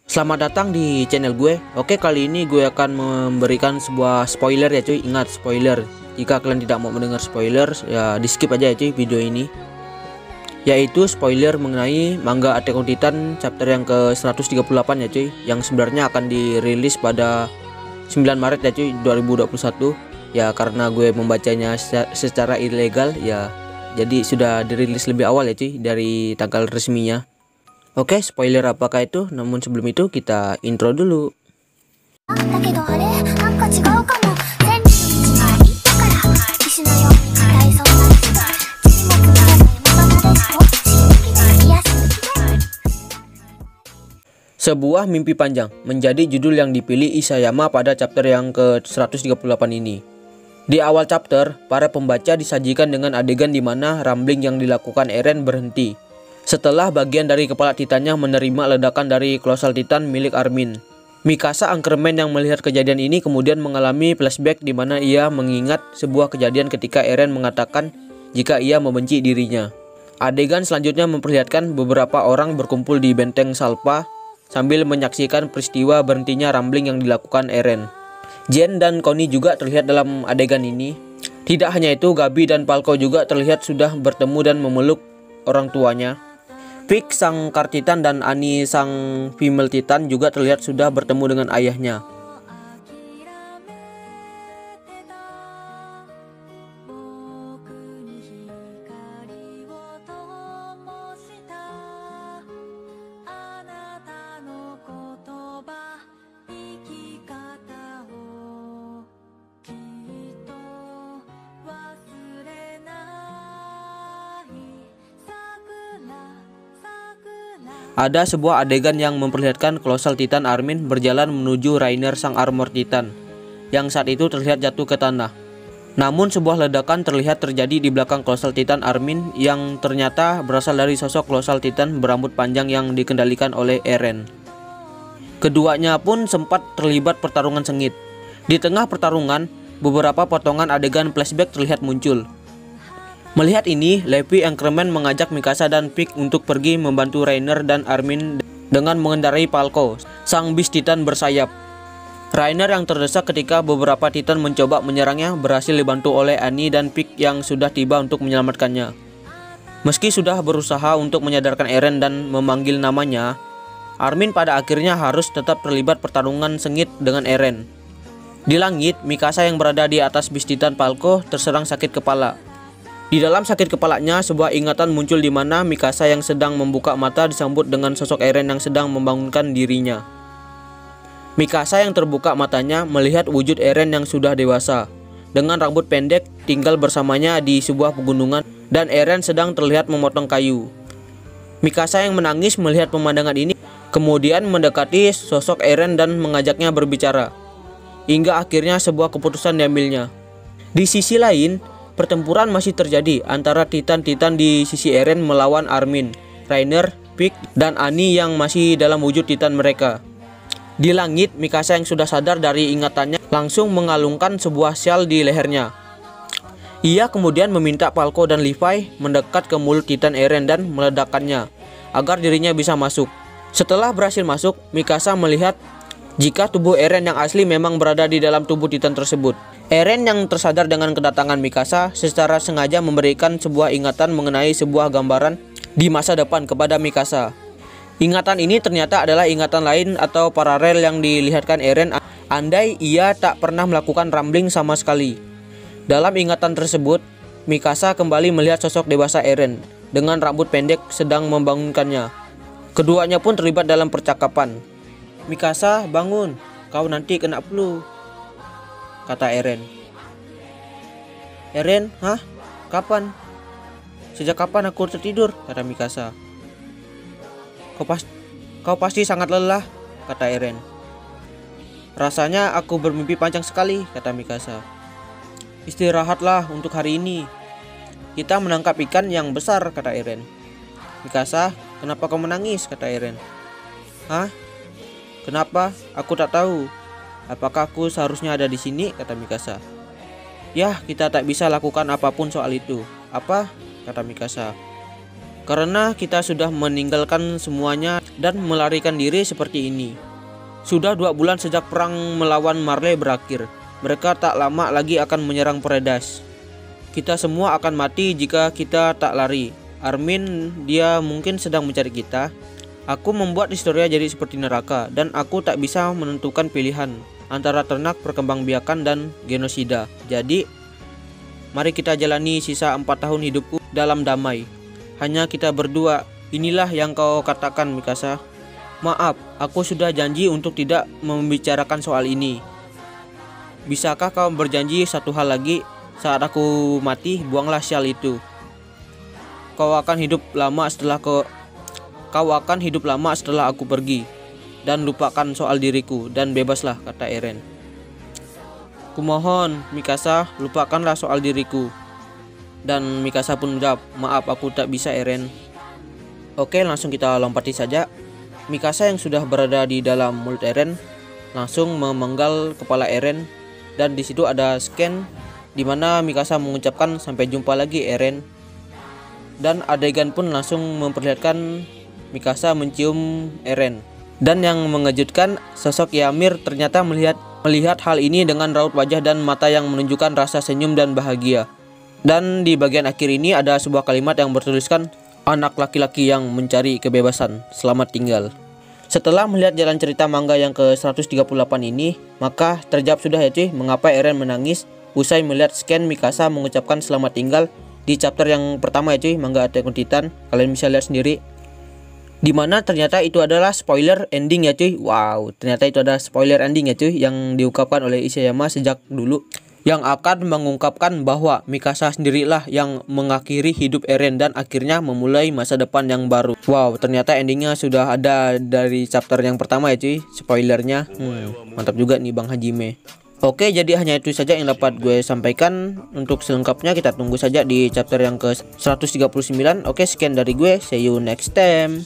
Selamat datang di channel gue. Oke, kali ini gue akan memberikan sebuah spoiler ya cuy. Ingat, spoiler. Jika kalian tidak mau mendengar spoiler, ya di skip aja ya cuy video ini. Yaitu spoiler mengenai manga Attack on Titan chapter yang ke 138 ya cuy, yang sebenarnya akan dirilis pada 9 Maret ya cuy 2021. Ya karena gue membacanya secara ilegal ya, jadi sudah dirilis lebih awal ya cuy dari tanggal resminya. Oke, spoiler apakah itu? Namun sebelum itu kita intro dulu. Sebuah mimpi panjang menjadi judul yang dipilih Isayama pada chapter yang ke-138 ini. Di awal chapter, para pembaca disajikan dengan adegan di mana rambling yang dilakukan Eren berhenti setelah bagian dari kepala Titannya menerima ledakan dari Colossal Titan milik Armin. Mikasa Anchorman yang melihat kejadian ini kemudian mengalami flashback di mana ia mengingat sebuah kejadian ketika Eren mengatakan jika ia membenci dirinya. Adegan selanjutnya memperlihatkan beberapa orang berkumpul di benteng Salpa sambil menyaksikan peristiwa berhentinya rambling yang dilakukan Eren. Jen dan Connie juga terlihat dalam adegan ini. Tidak hanya itu, Gabi dan Falco juga terlihat sudah bertemu dan memeluk orang tuanya. Pik sang Car Titan dan Annie sang Female Titan juga terlihat sudah bertemu dengan ayahnya. Ada sebuah adegan yang memperlihatkan Colossal Titan Armin berjalan menuju Rainer sang Armor Titan, yang saat itu terlihat jatuh ke tanah. Namun sebuah ledakan terlihat terjadi di belakang Colossal Titan Armin yang ternyata berasal dari sosok Colossal Titan berambut panjang yang dikendalikan oleh Eren. Keduanya pun sempat terlibat pertarungan sengit. Di tengah pertarungan, beberapa potongan adegan flashback terlihat muncul. Melihat ini, Levi Anchorman mengajak Mikasa dan Pik untuk pergi membantu Rainer dan Armin dengan mengendarai Falco, sang Beast Titan bersayap. Rainer yang terdesak ketika beberapa Titan mencoba menyerangnya berhasil dibantu oleh Annie dan Pik yang sudah tiba untuk menyelamatkannya. Meski sudah berusaha untuk menyadarkan Eren dan memanggil namanya, Armin pada akhirnya harus tetap terlibat pertarungan sengit dengan Eren. Di langit, Mikasa yang berada di atas Beast Titan Falco terserang sakit kepala. Di dalam sakit kepalanya, sebuah ingatan muncul di mana Mikasa yang sedang membuka mata disambut dengan sosok Eren yang sedang membangunkan dirinya. Mikasa yang terbuka matanya melihat wujud Eren yang sudah dewasa, dengan rambut pendek tinggal bersamanya di sebuah pegunungan dan Eren sedang terlihat memotong kayu. Mikasa yang menangis melihat pemandangan ini, kemudian mendekati sosok Eren dan mengajaknya berbicara, hingga akhirnya sebuah keputusan diambilnya. Di sisi lain, pertempuran masih terjadi antara Titan-Titan di sisi Eren melawan Armin, Rainer, Pik, dan Annie yang masih dalam wujud Titan mereka. Di langit, Mikasa yang sudah sadar dari ingatannya langsung mengalungkan sebuah syal di lehernya. Ia kemudian meminta Falco dan Levi mendekat ke mulut Titan Eren dan meledakkannya agar dirinya bisa masuk. Setelah berhasil masuk, Mikasa melihat jika tubuh Eren yang asli memang berada di dalam tubuh Titan tersebut. Eren yang tersadar dengan kedatangan Mikasa secara sengaja memberikan sebuah ingatan mengenai sebuah gambaran di masa depan kepada Mikasa. Ingatan ini ternyata adalah ingatan lain atau paralel yang dilihatkan Eren andai ia tak pernah melakukan rambling sama sekali. Dalam ingatan tersebut, Mikasa kembali melihat sosok dewasa Eren dengan rambut pendek sedang membangunkannya. Keduanya pun terlibat dalam percakapan. "Mikasa, bangun, kau nanti kena flu," kata Eren. "Eren, hah? Kapan? Sejak kapan aku tertidur?" kata Mikasa. Kau pasti sangat lelah," kata Eren. "Rasanya aku bermimpi panjang sekali," kata Mikasa. "Istirahatlah untuk hari ini. Kita menangkap ikan yang besar," kata Eren. "Mikasa, kenapa kau menangis?" kata Eren. "Hah? Kenapa? Aku tak tahu. Apakah aku seharusnya ada di sini?" kata Mikasa. "Yah, kita tak bisa lakukan apapun soal itu." "Apa?" kata Mikasa. karena kita sudah meninggalkan semuanya dan melarikan diri seperti ini. Sudah 2 bulan sejak perang melawan Marley berakhir. Mereka tak lama lagi akan menyerang Predas. Kita semua akan mati jika kita tak lari. Armin, dia mungkin sedang mencari kita. Aku membuat Historia jadi seperti neraka, dan aku tak bisa menentukan pilihan antara ternak, perkembangbiakan, dan genosida. Jadi, mari kita jalani sisa 4 tahun hidupku dalam damai. Hanya kita berdua. Inilah yang kau katakan, Mikasa. Maaf, aku sudah janji untuk tidak membicarakan soal ini. Bisakah kau berjanji satu hal lagi? Saat aku mati, buanglah sial itu. Kau akan hidup lama setelah aku pergi. Dan lupakan soal diriku dan bebaslah, kata Eren. Kumohon, Mikasa, lupakanlah soal diriku. Dan Mikasa pun menjawab, maaf aku tak bisa, Eren. Oke, langsung kita lompati saja. Mikasa yang sudah berada di dalam mulut Eren langsung memenggal kepala Eren, dan di situ ada scan di mana Mikasa mengucapkan sampai jumpa lagi, Eren. Dan adegan pun langsung memperlihatkan Mikasa mencium Eren. Dan yang mengejutkan, sosok Ymir ternyata melihat hal ini dengan raut wajah dan mata yang menunjukkan rasa senyum dan bahagia. Dan di bagian akhir ini ada sebuah kalimat yang bertuliskan, anak laki-laki yang mencari kebebasan, selamat tinggal. Setelah melihat jalan cerita manga yang ke-138 ini, maka terjawab sudah ya cuy, mengapa Eren menangis usai melihat scan Mikasa mengucapkan selamat tinggal di chapter yang pertama ya cuy, manga Attack on Titan. Kalian bisa lihat sendiri. Dimana ternyata itu adalah spoiler ending ya cuy. Wow, ternyata itu ada spoiler ending ya cuy, yang diungkapkan oleh Isayama sejak dulu, yang akan mengungkapkan bahwa Mikasa sendirilah yang mengakhiri hidup Eren dan akhirnya memulai masa depan yang baru. Wow, ternyata endingnya sudah ada dari chapter yang pertama ya cuy, spoilernya. Mantap juga nih Bang Hajime. Oke, jadi hanya itu saja yang dapat gue sampaikan. Untuk selengkapnya kita tunggu saja di chapter yang ke 139. Oke, sekian dari gue, see you next time.